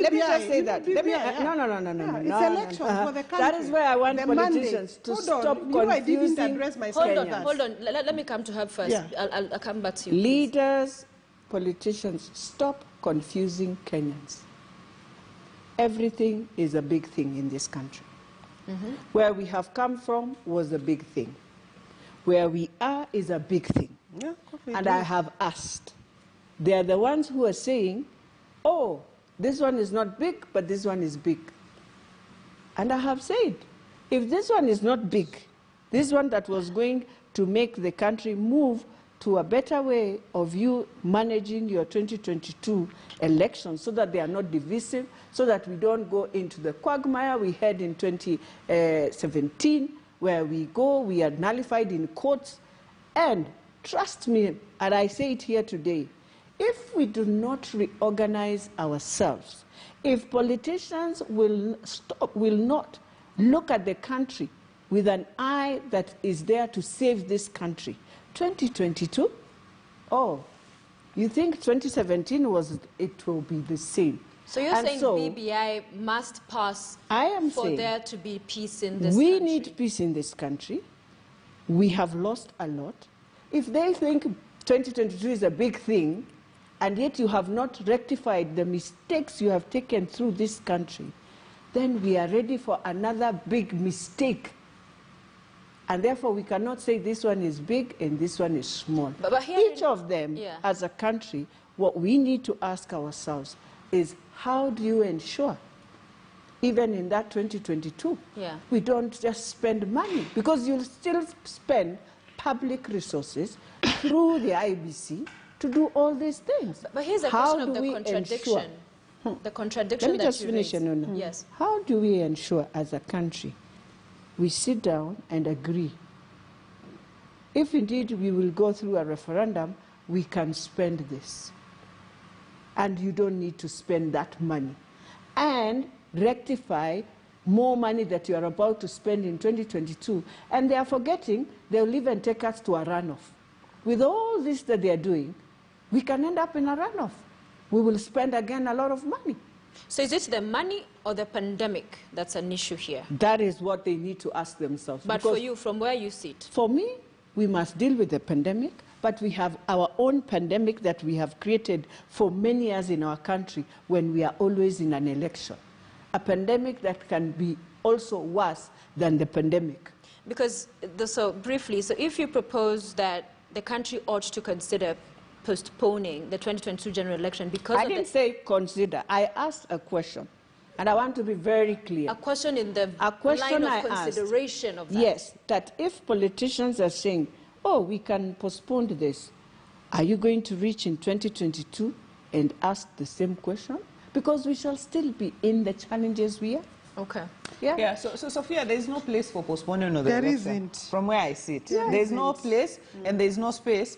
Let me just say you that. know, Let me, BBI, no. It's election for the country. That is where I want the politicians to stop confusing. I didn't address my Hold on. Let me come to her first. Yeah. I'll come back to you. Leaders, politicians, stop confusing Kenyans. Everything is a big thing in this country. Where we have come from was a big thing. Where we are is a big thing. Yeah, and I have asked. They are the ones who are saying, oh, this one is not big, but this one is big. And I have said, if this one is not big, this one that was going to make the country move to a better way of you managing your 2022 elections so that they are not divisive, so that we don't go into the quagmire we had in 2017, where we are nullified in courts. And trust me, and I say it here today, if we do not reorganize ourselves, if politicians will not look at the country with an eye that is there to save this country, 2022, oh, you think 2017 it will be the same. So you're saying BBI must pass for there to be peace in this country? We need peace in this country. We have lost a lot. If they think 2022 is a big thing, and yet you have not rectified the mistakes you have taken through this country, then we are ready for another big mistake. And therefore, we cannot say this one is big and this one is small. But each of them, as a country, what we need to ask ourselves is, how do you ensure, even in that 2022, we don't just spend money? Because you'll still spend public resources through the IBC to do all these things. But here's a question of the contradiction. The contradiction that you raised. Let me just finish. Yes. How do we ensure, as a country, we sit down and agree? If indeed we will go through a referendum, we can spend this. And you don't need to spend that money. And rectify more money that you are about to spend in 2022. And they are forgetting they'll even take us to a runoff. With all this that they are doing, we can end up in a runoff. We will spend again a lot of money. So is it the money or the pandemic that's an issue here? That is what they need to ask themselves. But for you, from where you sit? For me, we must deal with the pandemic, but we have our own pandemic that we have created for many years in our country when we are always in an election. A pandemic that can be also worse than the pandemic. Because, so briefly, so if you propose that the country ought to consider postponing the 2022 general election because I didn't say consider. I asked a question, and I want to be very clear. A question in the line of consideration of that. Yes, that if politicians are saying, oh, we can postpone this, are you going to reach in 2022 and ask the same question? Because we shall still be in the challenges we are. Okay. Yeah. So Sophia, there is no place for postponing of the election. There isn't. From where I sit. There is no place and there is no space